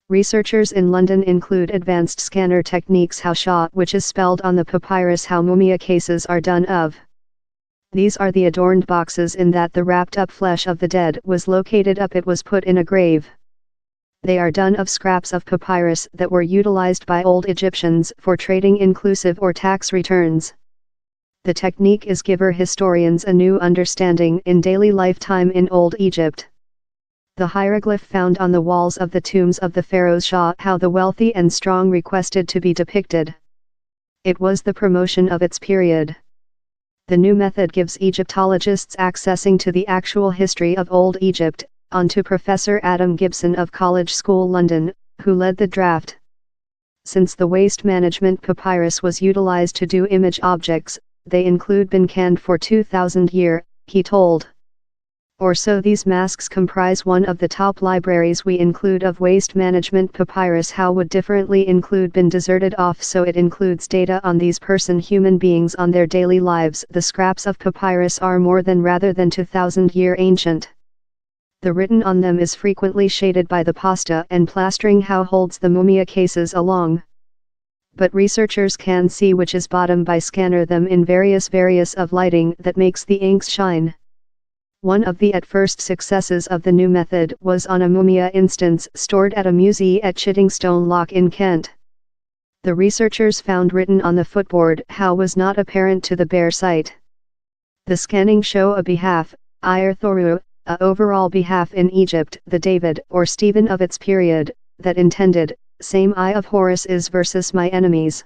Researchers in London include advanced scanner techniques how Shah, which is spelled on the papyrus how Mumia cases are done of. These are the adorned boxes in that the wrapped up flesh of the dead was located up it was put in a grave. They are done of scraps of papyrus that were utilized by old Egyptians for trading inclusive or tax returns. The technique is giver historians a new understanding in daily lifetime in Old Egypt. The hieroglyph found on the walls of the tombs of the pharaohs Shah how the wealthy and strong requested to be depicted. It was the promotion of its period. The new method gives Egyptologists accessing to the actual history of Old Egypt, on to Professor Adam Gibson of College School London, who led the draft. Since the waste management papyrus was utilized to do image objects, they include been canned for 2,000 year, he told. Or so these masks comprise one of the top libraries we include of waste management papyrus how would differently include been deserted off so it includes data on these human beings on their daily lives. The scraps of papyrus are more than rather than 2,000 year ancient. The written on them is frequently shaded by the pasta and plastering how holds the Mumia cases along. But researchers can see which is bottom by scanner them in various of lighting that makes the inks shine. One of the at first successes of the new method was on a Mumia instance stored at a museum at Chiddingstone Lock in Kent. The researchers found written on the footboard how was not apparent to the bare sight. The scanning show a behalf, Thoru, a overall behalf in Egypt, the David or Stephen of its period, that intended, same eye of Horus is versus my enemies.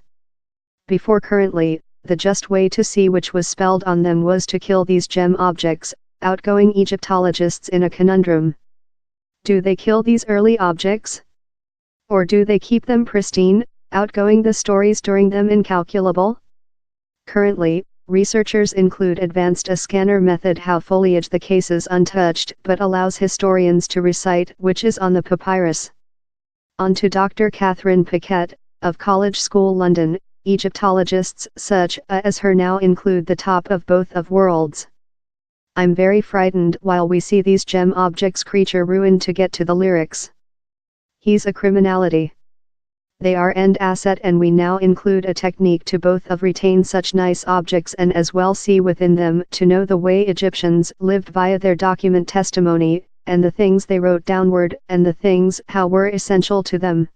Before currently, the just way to see which was spelled on them was to kill these gem objects, outgoing Egyptologists in a conundrum. Do they kill these early objects? Or do they keep them pristine, outgoing the stories during them incalculable? Currently, researchers include advanced a scanner method how foliage the cases untouched but allows historians to recite which is on the papyrus. On to Dr. Catherine Paquette, of College School London, Egyptologists such as her now include the top of both of worlds. I'm very frightened while we see these gem objects creature ruined to get to the lyrics. He's a criminality. They are end asset and we now include a technique to both of retain such nice objects and as well see within them to know the way Egyptians lived via their document testimony, and the things they wrote downward and the things how were essential to them.